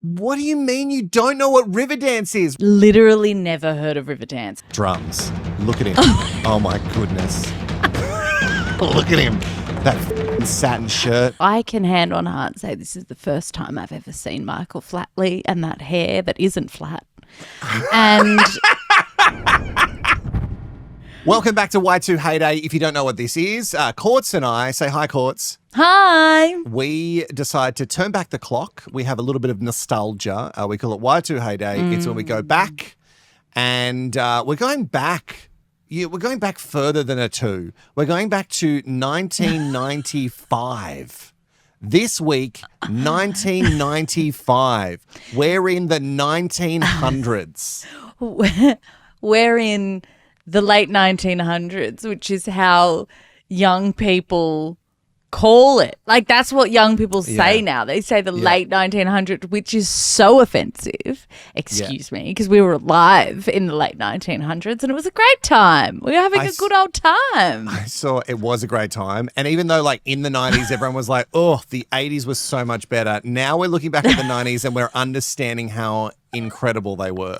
What do you mean you don't know what Riverdance is? Literally never heard of Riverdance. Drums. Look at him. Oh, my goodness. Look at him. That satin shirt. I can hand on heart say this is the first time I've ever seen Michael Flatley and that hair that isn't flat. And... Welcome back to Y2 Heyday. If you don't know what this is, Courts and I, say hi, Courts. Hi. We decide to turn back the clock. We have a little bit of nostalgia. We call it Y2 Heyday. It's when we go back, and we're going back. Yeah, we're going back further than a two. We're going back to 1995. This week, 1995. We're in the 1900s. We're in the late 1900s, which is how young people call it. Like, that's what young people say now. They say the late 1900s, which is so offensive. Excuse me, because we were alive in the late 1900s and it was a great time. We were having a good old time. I saw it was a great time. And even though, like, in the 90s, everyone was like, oh, the 80s was so much better. Now we're looking back at the 90s and we're understanding how incredible they were.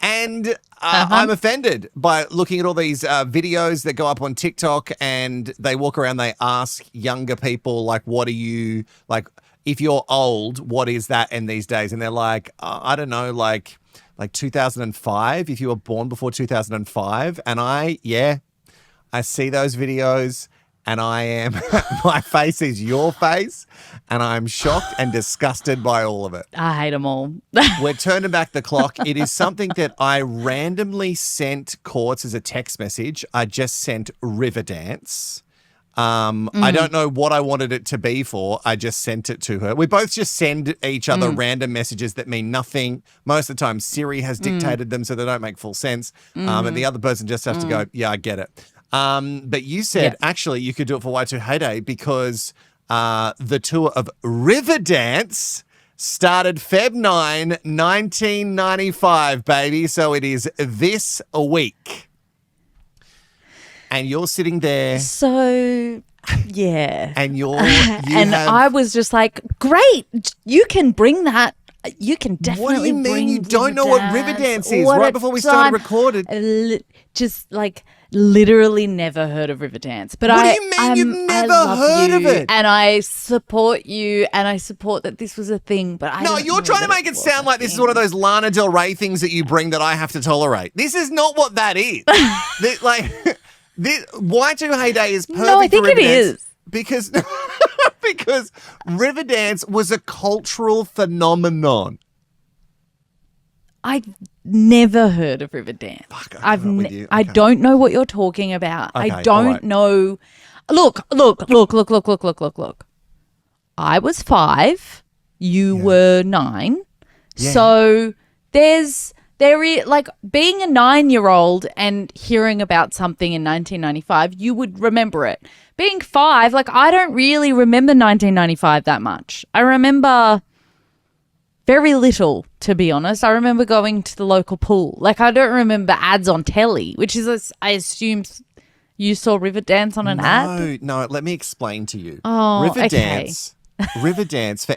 And I'm offended by looking at all these videos that go up on TikTok and they walk around, they ask younger people, like, what are you, like, if you're old, what is that in these days? And they're like, I don't know, like 2005, if you were born before 2005. And I see those videos and I am, my face is your face and I'm shocked and disgusted by all of it. I hate them all. We're turning back the clock. It is something that I randomly sent Courts as a text message. I just sent Riverdance. I don't know what I wanted it to be for. I just sent it to her. We both just send each other random messages that mean nothing. Most of the time, Siri has dictated them so they don't make full sense. And the other person just has to go, yeah, I get it. But you said, actually, you could do it for Y2 Heyday because the tour of Riverdance started Feb 9, 1995, baby. So it is this week. And you're sitting there. So, yeah. And I was just like, great, you can bring that. You can definitely bring. What do you mean you don't know what Riverdance is? Right before we started recording. Just like literally never heard of Riverdance. But what do you mean you've never heard of it? And I support you and I support that this was a thing. But you're trying to make it sound like this is one of those Lana Del Rey things that you bring that I have to tolerate. This is not what that is. Y2 Heyday is perfect. No, I think it is. Because Riverdance was a cultural phenomenon. I've never heard of Riverdance. I don't know what you're talking about. Okay, I don't know. Look. I was 5. You were 9. Yeah. So there is, like, being a 9-year-old and hearing about something in 1995, you would remember it. Being 5, like, I don't really remember 1995 that much. I remember very little, to be honest. I remember going to the local pool. Like, I don't remember ads on telly, which is, I assume you saw Riverdance on an ad? No, let me explain to you. Oh, Riverdance. Okay. Riverdance, for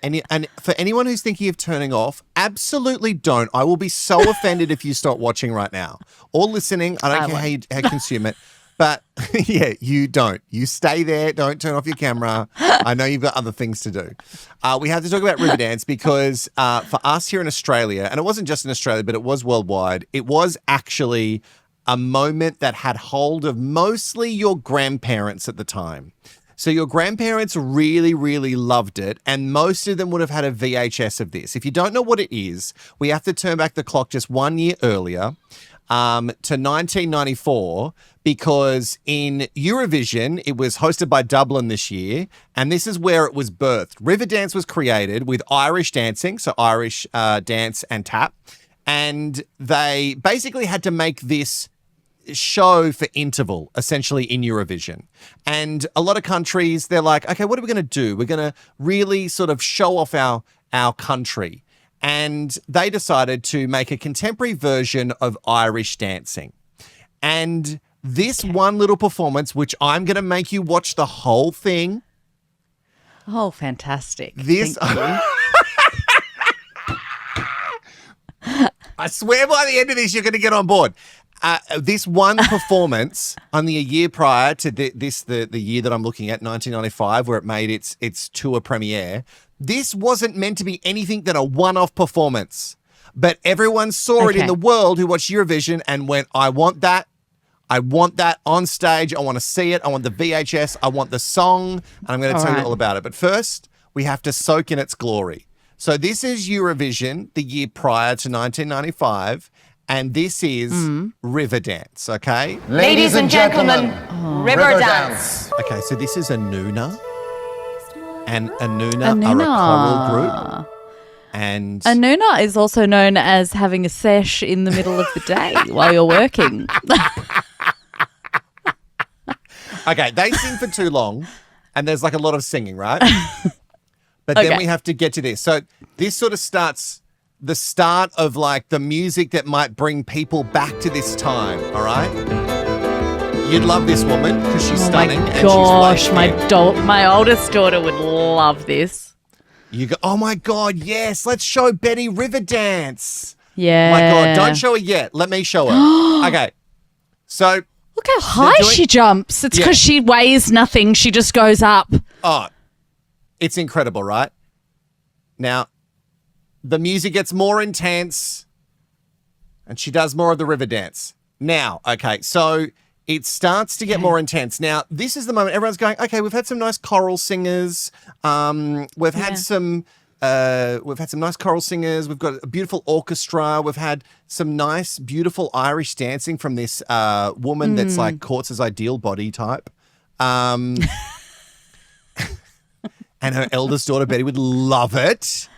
anyone who's thinking of turning off, absolutely don't. I will be so offended if you stop watching right now or listening. I don't care how you consume it. But yeah, you don't. You stay there. Don't turn off your camera. I know you've got other things to do. We have to talk about Riverdance because for us here in Australia, and it wasn't just in Australia, but it was worldwide, it was actually a moment that had hold of mostly your grandparents at the time. So your grandparents really, really loved it, and most of them would have had a VHS of this. If you don't know what it is, we have to turn back the clock just 1 year earlier to 1994, because in Eurovision, it was hosted by Dublin this year, and this is where it was birthed. Riverdance was created with Irish dancing, so Irish dance and tap, and they basically had to make this show for interval, essentially, in Eurovision. And a lot of countries, they're like, okay, what are we going to do? We're going to really sort of show off our country. And they decided to make a contemporary version of Irish dancing. And this one little performance, which I'm going to make you watch the whole thing. Oh, fantastic. This... I swear by the end of this, you're going to get on board. This one performance only a year prior to the year that I'm looking at, 1995, where it made its tour premiere. This wasn't meant to be anything than a one-off performance, but everyone saw it in the world who watched Eurovision and went, I want that. I want that on stage. I want to see it. I want the VHS. I want the song. And I'm going to tell you all about it. But first, we have to soak in its glory. So this is Eurovision, the year prior to 1995. And this is Riverdance, okay? Ladies and gentlemen, Riverdance. Okay, so this is Anuna. And Anuna are a choral group. And Anuna is also known as having a sesh in the middle of the day while you're working. Okay, they sing for too long, and there's like a lot of singing, right? But then we have to get to this. So this sort of starts the start of like the music that might bring people back to this time, all right? You'd love this woman because she's stunning. My gosh, my oldest daughter would love this. You go, oh my God, yes, let's show Betty Riverdance. Yeah. My God, don't show her yet. Let me show her. Okay, so. Look how high she jumps. It's because she weighs nothing. She just goes up. Oh, it's incredible, right? Now, the music gets more intense and she does more of the Riverdance. Now, okay, so it starts to get more intense. Now, this is the moment everyone's going, okay, we've had some nice choral singers. We've had some nice choral singers. We've got a beautiful orchestra. We've had some nice, beautiful Irish dancing from this woman that's like Courts' ideal body type. And her eldest daughter, Betty, would love it.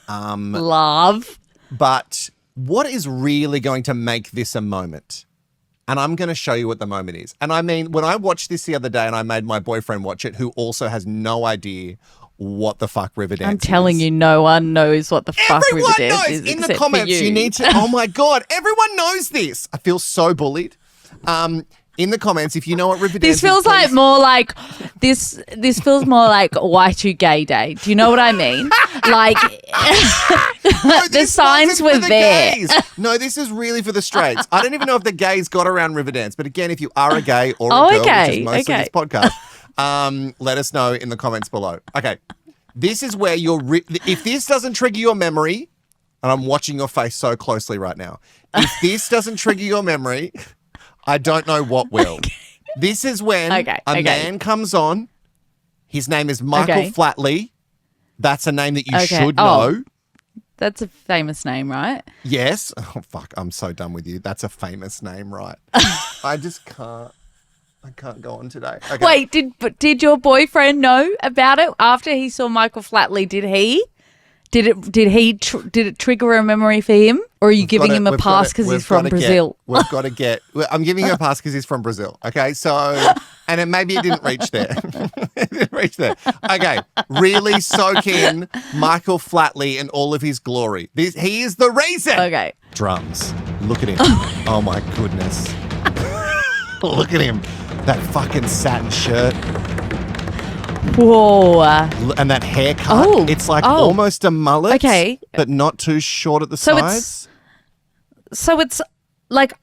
Love. But what is really going to make this a moment? And I'm going to show you what the moment is. And I mean, when I watched this the other day and I made my boyfriend watch it, who also has no idea what the fuck Riverdance is. I'm telling you, no one knows what the fuck Riverdance is. In the comments, you need to. Oh my God, everyone knows this. I feel so bullied. In the comments, if you know what Riverdance is. This feels like more like this feels more like Y2 Heyday. Do you know what I mean? Like the signs were there. Gays. No, this is really for the straights. I don't even know if the gays got around Riverdance, but again, if you are a gay or a girl, which is most of this podcast, let us know in the comments below. Okay, this is where if this doesn't trigger your memory, and I'm watching your face so closely right now, if this doesn't trigger your memory, I don't know what will. This is when a man comes on. His name is Michael Flatley. That's a name that you should know. That's a famous name, right? Yes. Oh, fuck. I'm so done with you. That's a famous name, right? I just can't. I can't go on today. Okay. Wait, did your boyfriend know about it after he saw Michael Flatley? Did it trigger a memory for him, or are you giving him a pass because he's from Brazil? I'm giving him a pass because he's from Brazil. Okay, so and maybe it didn't reach there. It didn't reach there. Okay, really soak in Michael Flatley and all of his glory. He is the reason. Okay. Drums. Look at him. Oh my goodness. Look at him. That fucking satin shirt. Whoa. And that haircut. It's like almost a mullet. Okay. But not too short at the sides. So it's like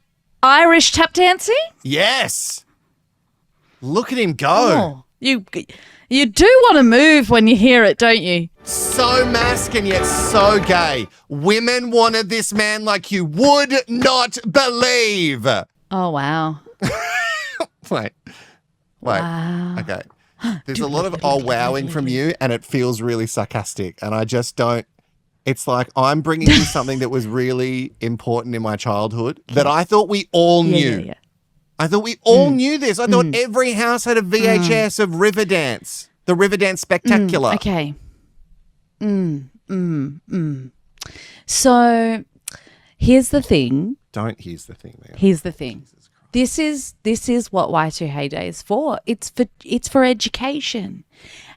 Irish tap dancing? Yes. Look at him go. Oh, you do want to move when you hear it, don't you? So mask and yet so gay. Women wanted this man like you would not believe. Oh, wow. Wait. Wow. Okay. There's a lot of wowing from you and it feels really sarcastic and I just don't. It's like I'm bringing you something that was really important in my childhood that I thought we all knew. Yeah. I thought we all knew this. I thought every house had a VHS of Riverdance, the Riverdance Spectacular. Okay. So here's the thing. Here's the thing, man. Here's the thing. This is what Y2 Heyday is for. It's for education.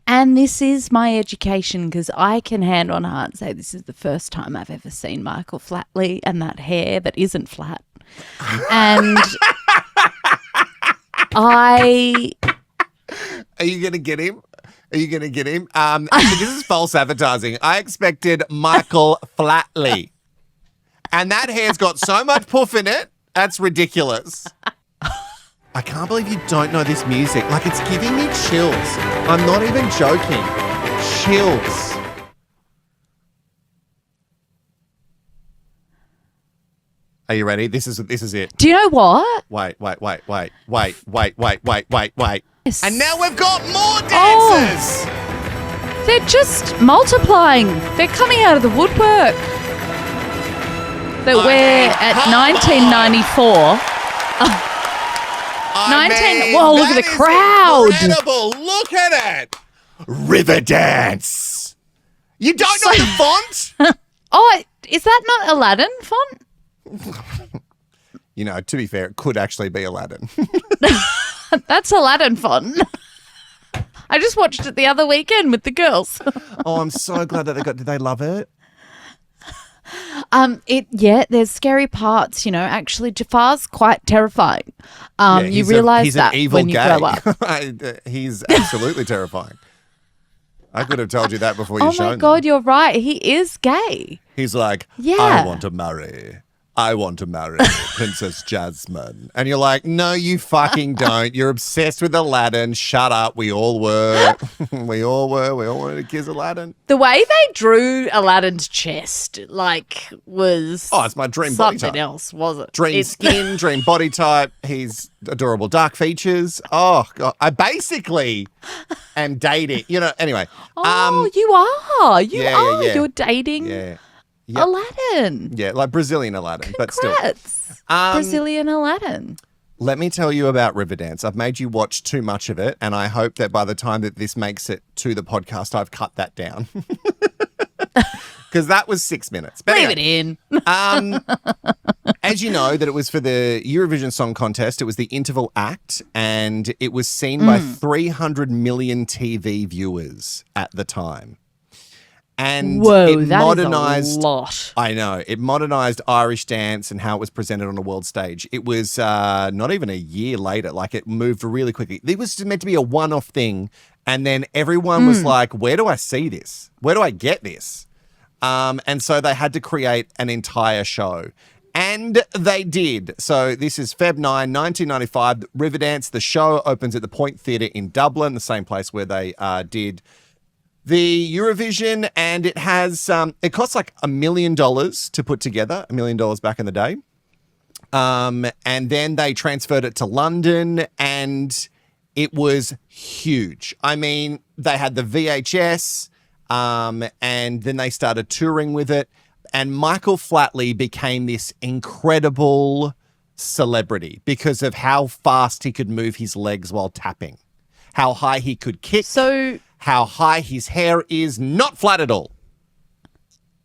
And this is my education because I can hand on heart say this is the first time I've ever seen Michael Flatley and that hair that isn't flat. And Are you going to get him? Actually, this is false advertising. I expected Michael Flatley. And that hair's got so much poof in it. That's ridiculous. I can't believe you don't know this music. Like, it's giving me chills. I'm not even joking. Chills. Are you ready? This is it. Do you know what? Wait. Yes. And now we've got more Oh. dancers. They're just multiplying. They're coming out of the woodwork. That we're at 1994. Whoa, look at the crowd. Incredible. Look at it. Riverdance. You don't know the font? Oh, is that not Aladdin font? You know, to be fair, it could actually be Aladdin. That's Aladdin font. I just watched it the other weekend with the girls. Oh, I'm so glad that did they love it? There's scary parts, you know. Actually, Jafar's quite terrifying. You He's realise that an evil when you gay. grow up. He's absolutely terrifying. I could have told you that before you showed Oh my God, you're right. He is gay. He's like, Yeah. I want to marry Princess Jasmine. And you're like, no, you fucking don't. You're obsessed with Aladdin. Shut up. We all were. We all wanted to kiss Aladdin. The way they drew Aladdin's chest, was Oh, it's my dream body something type. else, was it? Dream skin, dream body type. He's adorable dark features. Oh, God. I basically am dating. You know, anyway. Oh, you are. You are. Yeah. You're dating Yeah. Yep. Aladdin. Yeah, like Brazilian Aladdin, but still. Congrats. Brazilian Aladdin. Let me tell you about Riverdance. I've made you watch too much of it, and I hope that by the time that this makes it to the podcast, I've cut that down. Because that was 6 minutes. But Leave anyway, it in. as you know, that it was for the Eurovision Song Contest. It was the interval act, and it was seen by 300 million TV viewers at the time. And Whoa, it that modernized, is a lot. I know. It modernized Irish dance and how it was presented on a world stage. It was not even a year later. Like, it moved really quickly. It was meant to be a one-off thing. And then everyone was like, where do I see this? Where do I get this? And so they had to create an entire show. And they did. So this is Feb 9, 1995. Riverdance, the show opens at the Point Theatre in Dublin, the same place where they did the Eurovision, and it has it costs like $1 million to put together, $1 million back in the day. And then they transferred it to London, and it was huge. I mean, they had the VHS, and then they started touring with it, and Michael Flatley became this incredible celebrity because of how fast he could move his legs while tapping, how high he could kick. So, how high his hair is. Not flat at all.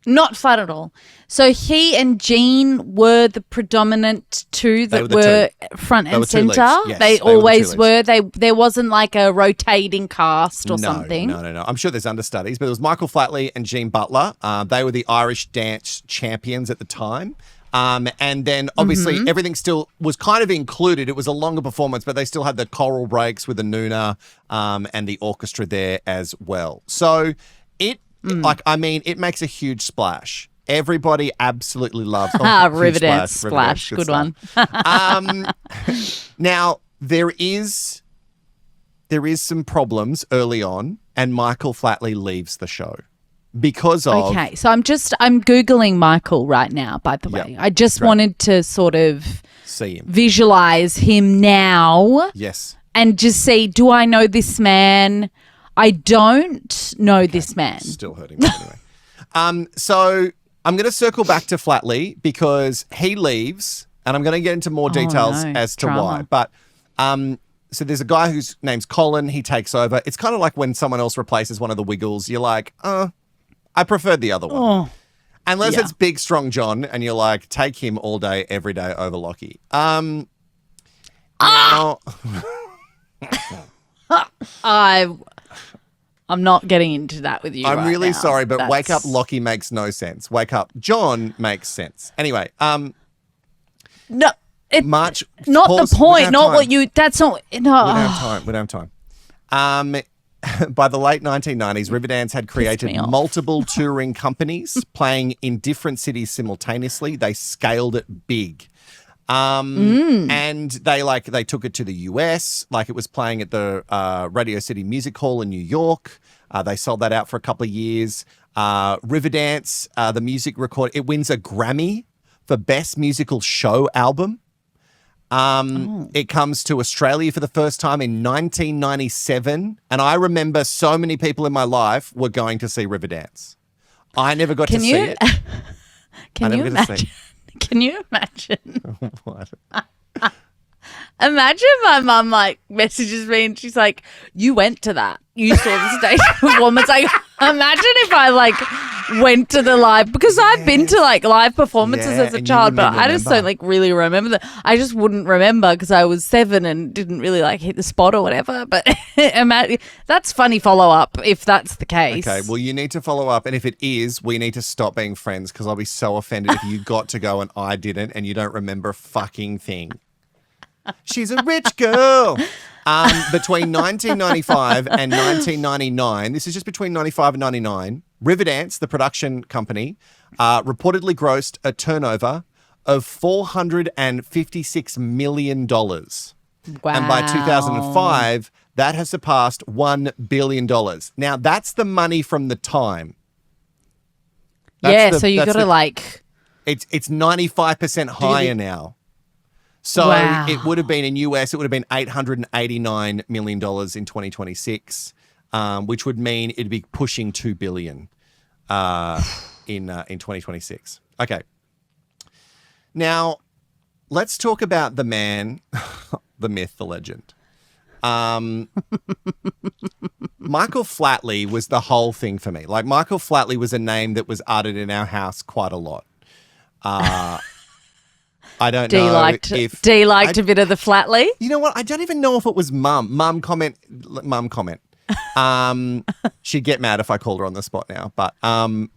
not flat at all. So he and Jean were the predominant two that were front and two center. leads. Yes, they they were the always two were. There wasn't like a rotating cast or something. No. I'm sure there's understudies, but it was Michael Flatley and Jean Butler. They were the Irish dance champions at the time. And then obviously everything still was kind of included. It was a longer performance, but they still had the choral breaks with the Nuna and the orchestra there as well. So it it makes a huge splash. Everybody absolutely loves Riverdance splash. Good one. Now there is some problems early on, and Michael Flatley leaves the show. Because of... Okay, so I'm Googling Michael right now, by the way. I just wanted to sort of see him, visualize him now. Yes. And just see, do I know this man? I don't know this man. Still hurting me anyway. So I'm going to circle back to Flatley because he leaves, and I'm going to get into more details as to why. But so there's a guy whose name's Colin. He takes over. It's kind of like when someone else replaces one of the Wiggles. You're like, I preferred the other one. Oh, Unless it's Big Strong John and you're like, take him all day, every day over Lockie. Now, I'm not getting into that with you. I'm really now. sorry, but Wake Up Lockie makes no sense. Wake Up John makes sense. Anyway, no, March. Not pause, the point. Not time. what you. That's not. No. We don't have time. by the late 1990s, Riverdance had created me off. multiple touring companies playing in different cities simultaneously. They scaled it big. And they took it to the US, like it was playing at the Radio City Music Hall in New York. They sold that out for a couple of years. Riverdance, the music record, it wins a Grammy for Best Musical Show Album. It comes to Australia for the first time in 1997. And I remember so many people in my life were going to see Riverdance. I never got to see it. Can you imagine? Can you imagine? What? Imagine my mum like messages me and she's like, "You went to that. You saw the stage performance." Like, imagine if I like went to the live, because I've been to like live performances as a child, but I just don't like really remember that. I just wouldn't remember because I was 7 and didn't really like hit the spot or whatever. But that's funny follow up if that's the case. Okay, well, you need to follow up, and if it is, we need to stop being friends because I'll be so offended if you got to go and I didn't, and you don't remember a fucking thing. She's a rich girl. Between 1995 and 1999, this is just between 95 and 99, Riverdance, the production company, reportedly grossed a turnover of $456 million. Wow. And by 2005, that has surpassed $1 billion. Now, that's the money from the time. So you got to like... It's 95% higher now. So it would have been in US, it would have been $889 million in 2026, which would mean it'd be pushing $2 billion in 2026. Okay. Now, let's talk about the man, the myth, the legend. Michael Flatley was the whole thing for me. Like, Michael Flatley was a name that was uttered in our house quite a lot. I don't know if... Do you liked a bit of the Flatley? You know what? I don't even know if it was mum. Mum comment. She'd get mad if I called her on the spot now. But I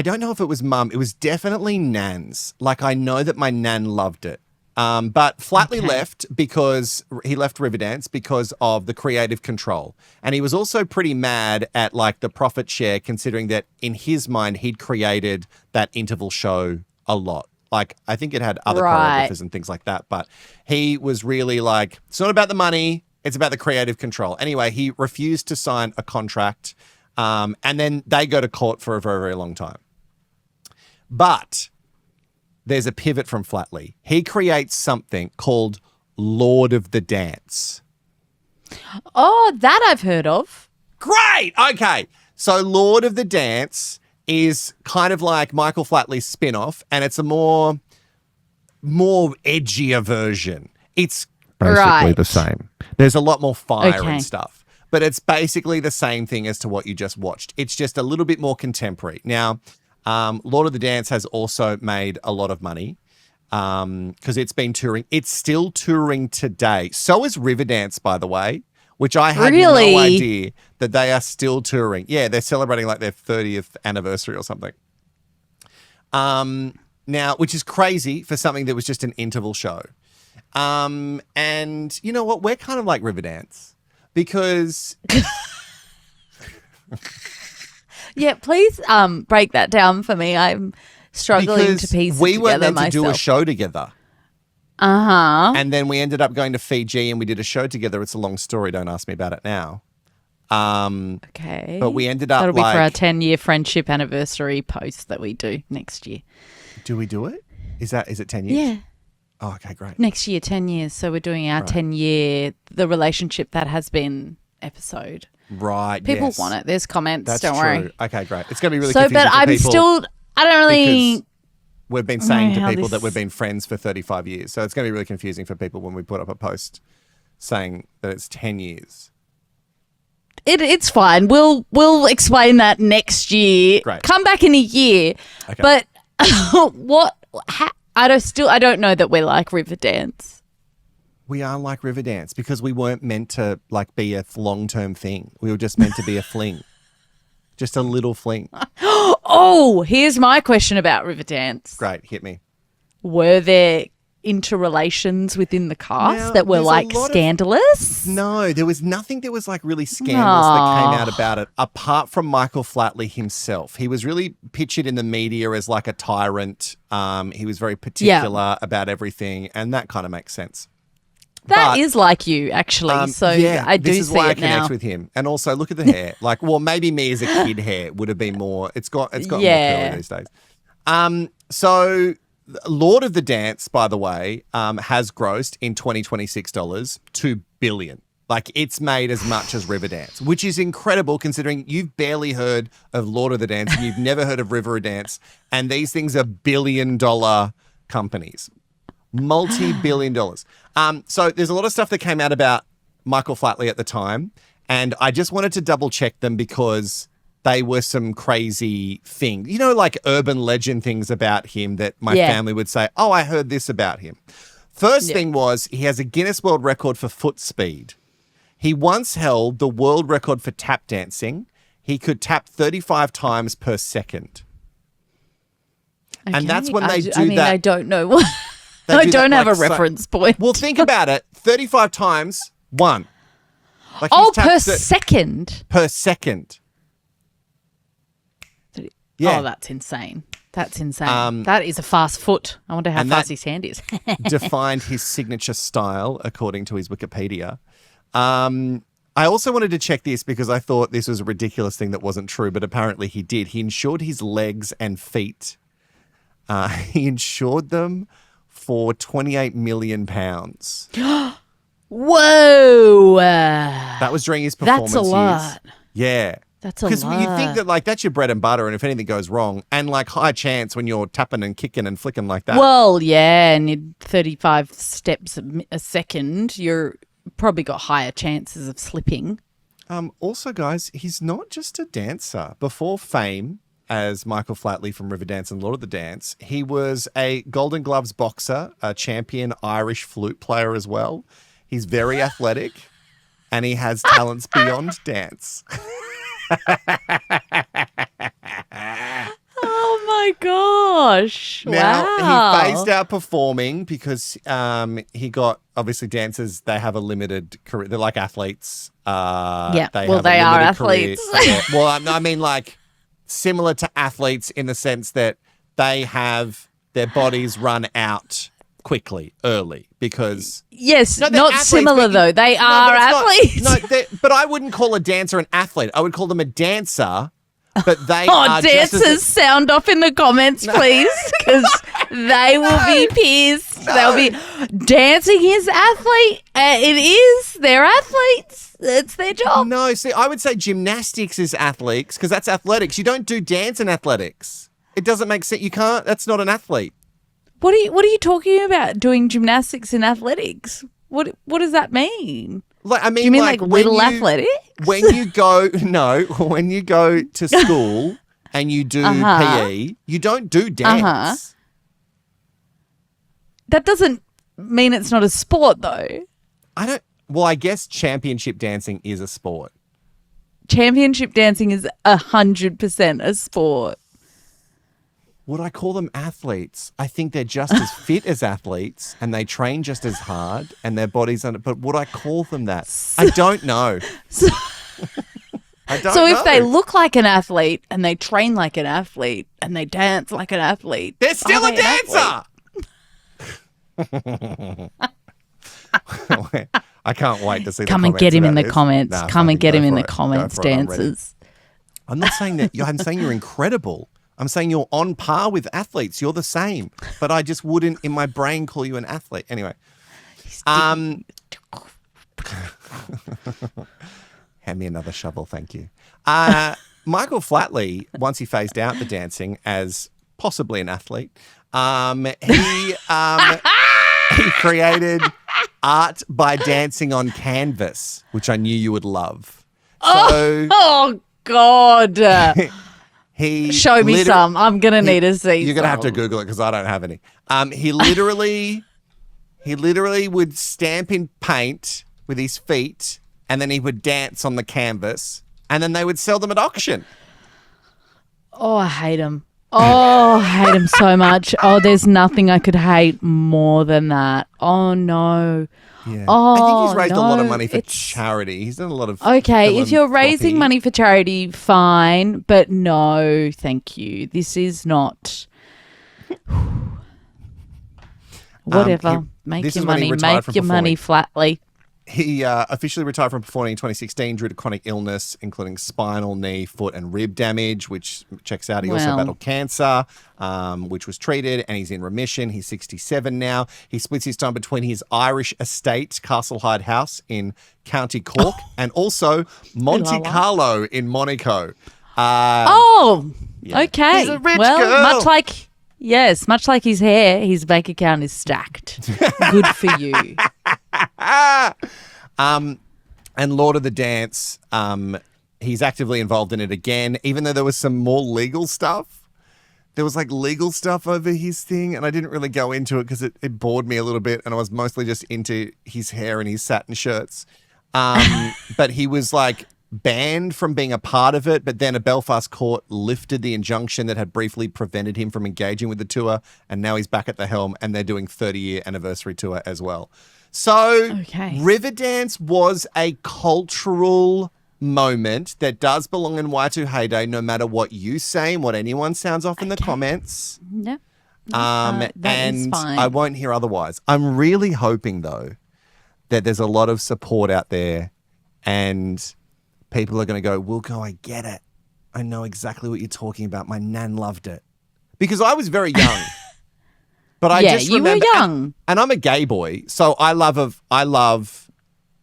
don't know if it was mum. It was definitely nan's. Like, I know that my nan loved it. But Flatley left because he left Riverdance because of the creative control. And he was also pretty mad at like the profit share, considering that in his mind, he'd created that interval show a lot. Like, I think it had other choreographers and things like that. But he was really like, it's not about the money. It's about the creative control. Anyway, he refused to sign a contract. And then they go to court for a very, very long time. But there's a pivot from Flatley. He creates something called Lord of the Dance. Oh, that I've heard of. Great. Okay. So Lord of the Dance is kind of like Michael Flatley's spin-off, and it's a more edgier version. It's basically the same. There's a lot more fire and stuff, but it's basically the same thing as to what you just watched. It's just a little bit more contemporary. Now, Lord of the Dance has also made a lot of money because it's been touring. It's still touring today. So is Riverdance, by the way, which I had no idea that they are still touring. Yeah, they're celebrating like their 30th anniversary or something. Now, which is crazy for something that was just an interval show. And you know what? We're kind of like Riverdance because... Yeah, please break that down for me. I'm struggling to piece it together myself. We weren't meant to do a show together. Uh-huh. And then we ended up going to Fiji and we did a show together. It's a long story. Don't ask me about it now. Okay. But we ended up That'll be for our 10-year friendship anniversary post that we do next year. Do we do it? Is it 10 years? Yeah. Oh, okay, great. Next year, 10 years. So we're doing our 10-year, the relationship that has been episode. Right, People want it. There's comments. That's don't true. Worry. Okay, great. It's going to be really confusing but for I'm people. still, I don't really... We've been saying to people that we've been friends for 35 years. So it's going to be really confusing for people when we put up a post saying that it's 10 years. It's fine. We'll explain that next year. Great. Come back in a year. Okay. But I don't know that we're like Riverdance. We are like Riverdance because we weren't meant to like be a long-term thing. We were just meant to be a fling. Just a little fling. Oh, here's my question about Riverdance. Great, hit me. Were there interrelations within the cast Now, that were there's a like lot of- scandalous? No, there was nothing that was like really scandalous that came out about it, apart from Michael Flatley himself. He was really pictured in the media as like a tyrant. He was very particular about everything, and that kind of makes sense. That is like you, actually. I do this is see why I it now. connect with him. And also, look at the hair. Like, well, maybe me as a kid hair would have been more. It's got more curly these days. So Lord of the Dance, by the way, has grossed in 2026 $2 billion. Like, it's made as much as Riverdance, which is incredible considering you've barely heard of Lord of the Dance and you've never heard of Riverdance, and these things are billion-dollar companies. Multi-billion dollars. So there's a lot of stuff that came out about Michael Flatley at the time, and I just wanted to double check them because they were some crazy things. You know, like urban legend things about him that my family would say, oh, I heard this about him. First thing was he has a Guinness World Record for foot speed. He once held the world record for tap dancing. He could tap 35 times per second. Okay. And that's when they do that. I don't know what... I don't have a reference point. Well, think about it. 35 times, one. Like per second? Per second. Yeah. Oh, that's insane. That's insane. That is a fast foot. I wonder how fast his hand is. Defined his signature style, according to his Wikipedia. I also wanted to check this because I thought this was a ridiculous thing that wasn't true, but apparently he did. He insured his legs and feet. He insured them for £28 million. Whoa! That was during his performance That's a lot. years. Yeah. That's a lot. Because you think that like that's your bread and butter, and if anything goes wrong, and like high chance when you're tapping and kicking and flicking like that. Well, yeah, and you're 35 steps a second, you're probably got higher chances of slipping. Also, guys, he's not just a dancer. Before fame, as Michael Flatley from Riverdance and Lord of the Dance, he was a Golden Gloves boxer, a champion Irish flute player as well. He's very athletic, and he has talents beyond dance. Oh my gosh. Now, wow. he phased out performing because he got, obviously dancers, they have a limited career. They're like athletes. They are athletes. athletes. Well, I mean like similar to athletes in the sense that they have their bodies run out quickly, early, because... Yes, No, not athletes, similar though. They are athletes. But I wouldn't call a dancer an athlete. I would call them a dancer, but they Oh, are dancers, sound off in the comments, please, because they will be pissed. They'll be dancing is athlete. It is. They're athletes. It's their job. No, see, I would say gymnastics is athletics because that's athletics. You don't do dance in athletics. It doesn't make sense. You can't. That's not an athlete. What are you talking about? Doing gymnastics in athletics? What does that mean? Like, I mean, do you mean like little athletics? When you go to school and you do PE, you don't do dance. That doesn't mean it's not a sport, though. Well, I guess championship dancing is a sport. Championship dancing is 100% a sport. Would I call them athletes? I think they're just as fit as athletes and they train just as hard and their bodies under. But would I call them that? I don't know. I don't know. If they look like an athlete and they train like an athlete and they dance like an athlete, they're still a dancer. I can't wait to see. Come and get him in the comments. Come and get him in the comments, dancers. I'm not saying that. I'm saying you're incredible. I'm saying you're on par with athletes. You're the same. But I just wouldn't, in my brain, call you an athlete. Anyway. Hand me another shovel, thank you. Michael Flatley, once he phased out the dancing as possibly an athlete, he created art by dancing on canvas, which I knew you would love. Oh God. Show me some. I'm going to need to see You're going to have to Google it because I don't have any. He literally would stamp in paint with his feet and then he would dance on the canvas and then they would sell them at auction. Oh, I hate him. Oh, I hate him so much. Oh, there's nothing I could hate more than that. Oh, no. Yeah. Oh, I think he's raised a lot of no, money for it's- charity. He's done a lot of Okay, if you're raising philanthropy. money for charity, fine. But no, thank you. This is not... Whatever. this Make is your when he money. retired Make from your money, Flatley. He officially retired from performing in 2016 due to chronic illness, including spinal, knee, foot, and rib damage, which checks out. He also Well. battled cancer, which was treated, and he's in remission. He's 67 now. He splits his time between his Irish estate, Castlehyde House in County Cork, and also Monte Ooh, la la. Carlo in Monaco. Okay. He's a rich well, girl. much like his hair, his bank account is stacked. Good for you. And Lord of the Dance, he's actively involved in it again, even though there was some more legal stuff. There was like legal stuff over his thing, and I didn't really go into it because it bored me a little bit, and I was mostly just into his hair and his satin shirts. But he was like banned from being a part of it, but then a Belfast court lifted the injunction that had briefly prevented him from engaging with the tour, and now he's back at the helm, and they're doing 30-year anniversary tour as well. So Riverdance was a cultural moment that does belong in Y2 Heyday, no matter what you say and what anyone sounds off in the comments. Yep. And is fine. I won't hear otherwise. I'm really hoping, though, that there's a lot of support out there and people are going to go, Wilko, I get it. I know exactly what you're talking about. My nan loved it. Because I was very young. But I just you remember, were young. and I'm a gay boy, so I love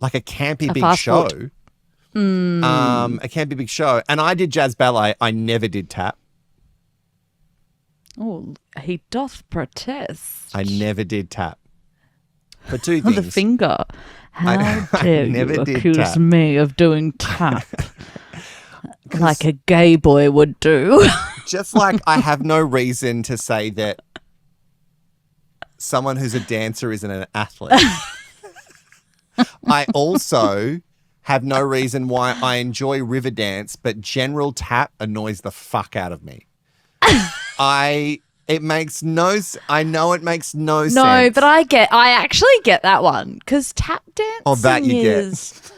like a campy big fast show. food. A campy big show. And I did jazz ballet. I never did tap. Oh, he doth protest. I never did tap. For two things. The finger. How dare never you did accuse tap. me of doing tap like a gay boy would do? Just like I have no reason to say that someone who's a dancer isn't an athlete. I also have no reason why I enjoy Riverdance, but general tap annoys the fuck out of me. It makes no I know it makes no sense. No, but I actually get that one because tap dancing Oh, that you get. is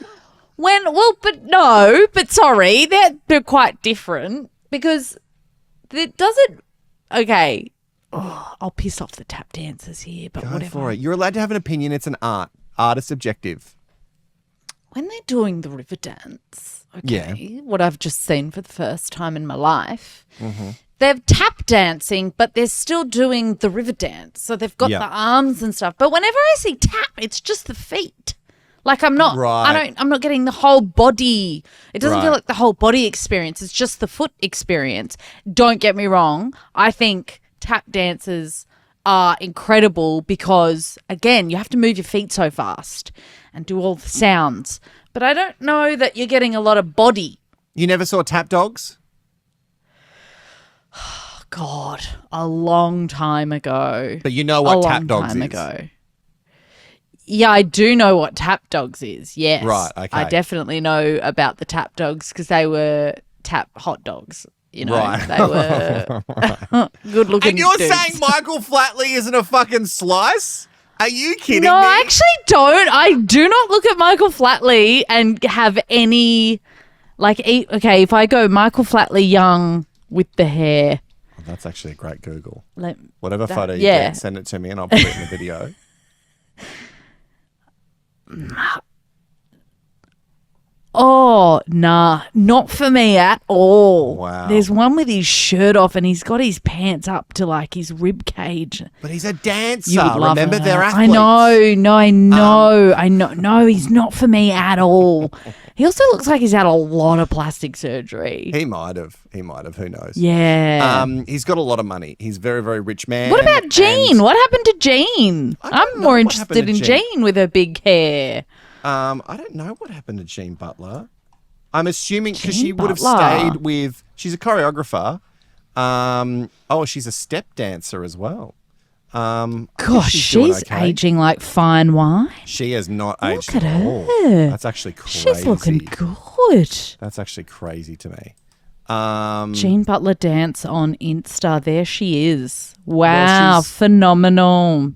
but sorry, they're quite different because it doesn't. Okay, I'll piss off the tap dancers here, but Go whatever. for it. You're allowed to have an opinion. It's an art. Art is subjective. When they're doing the Riverdance, what I've just seen for the first time in my life, they're tap dancing, but they're still doing the Riverdance. So they've got the arms and stuff. But whenever I see tap, it's just the feet. Like I'm not getting the whole body. It doesn't feel like the whole body experience. It's just the foot experience. Don't get me wrong. I think tap dancers are incredible because, again, you have to move your feet so fast and do all the sounds. But I don't know that you're getting a lot of body. You never saw tap dogs? God, a long time ago. But you know what tap dogs is. Ago. Yeah, I do know what tap dogs is. Yes. Right, okay. I definitely know about the tap dogs because they were tap hot dogs. You know, they were good looking. And you're dudes. saying Michael Flatley isn't a fucking slice? Are you kidding me? No, I actually don't. I do not look at Michael Flatley and have any, okay, if I go Michael Flatley young with the hair. That's actually a great Google. Whatever photo you get, send it to me and I'll put it in the video. Oh, nah, not for me at all. Wow. There's one with his shirt off and he's got his pants up to like his rib cage. But he's a dancer. You would love Remember, it. they're I athletes. know. I know. No, he's not for me at all. He also looks like he's had a lot of plastic surgery. He might have. Who knows? Yeah. He's got a lot of money. He's a very, very rich man. What about Jean? and- What happened to Jean? I don't I'm know more what happened interested to in Jean. Jean with her big hair. I don't know what happened to Jean Butler. I'm assuming because Jean she would have Butler. stayed with. She's a choreographer. She's a step dancer as well. I guess Gosh, doing she's okay. aging like fine wine. She has not aged at at all. her. That's actually crazy. She's looking good. That's actually crazy to me. Jean Butler dance on Insta. There she is. Wow, phenomenal.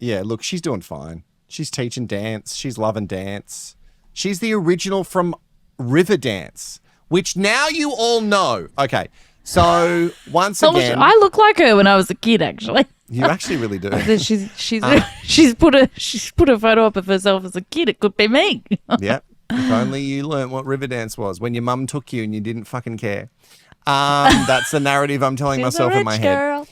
Yeah, look, she's doing fine. She's teaching dance. She's loving dance. She's the original from Riverdance, which now you all know. Okay, so once again, I look like her when I was a kid. Actually, you actually really do. she's put a photo up of herself as a kid. It could be me. Yep. If only you learnt what Riverdance was when your mum took you and you didn't fucking care. That's the narrative I'm telling myself in my head.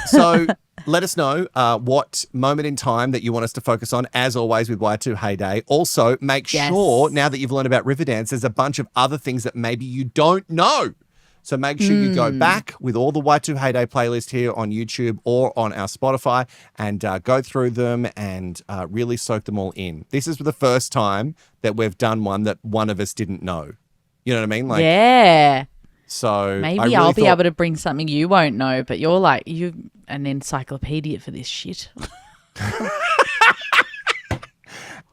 So let us know what moment in time that you want us to focus on, as always, with Y2 Heyday. Also, make sure, now that you've learned about Riverdance, there's a bunch of other things that maybe you don't know. So make sure you go back with all the Y2 Heyday playlist here on YouTube or on our Spotify and go through them and really soak them all in. This is the first time that we've done one that one of us didn't know. You know what I mean? Like, yeah. So maybe I'll be able to bring something you won't know, but you're an encyclopedia for this shit.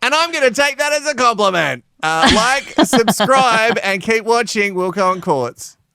And I'm going to take that as a compliment. Like, subscribe, and keep watching Wilko Courts.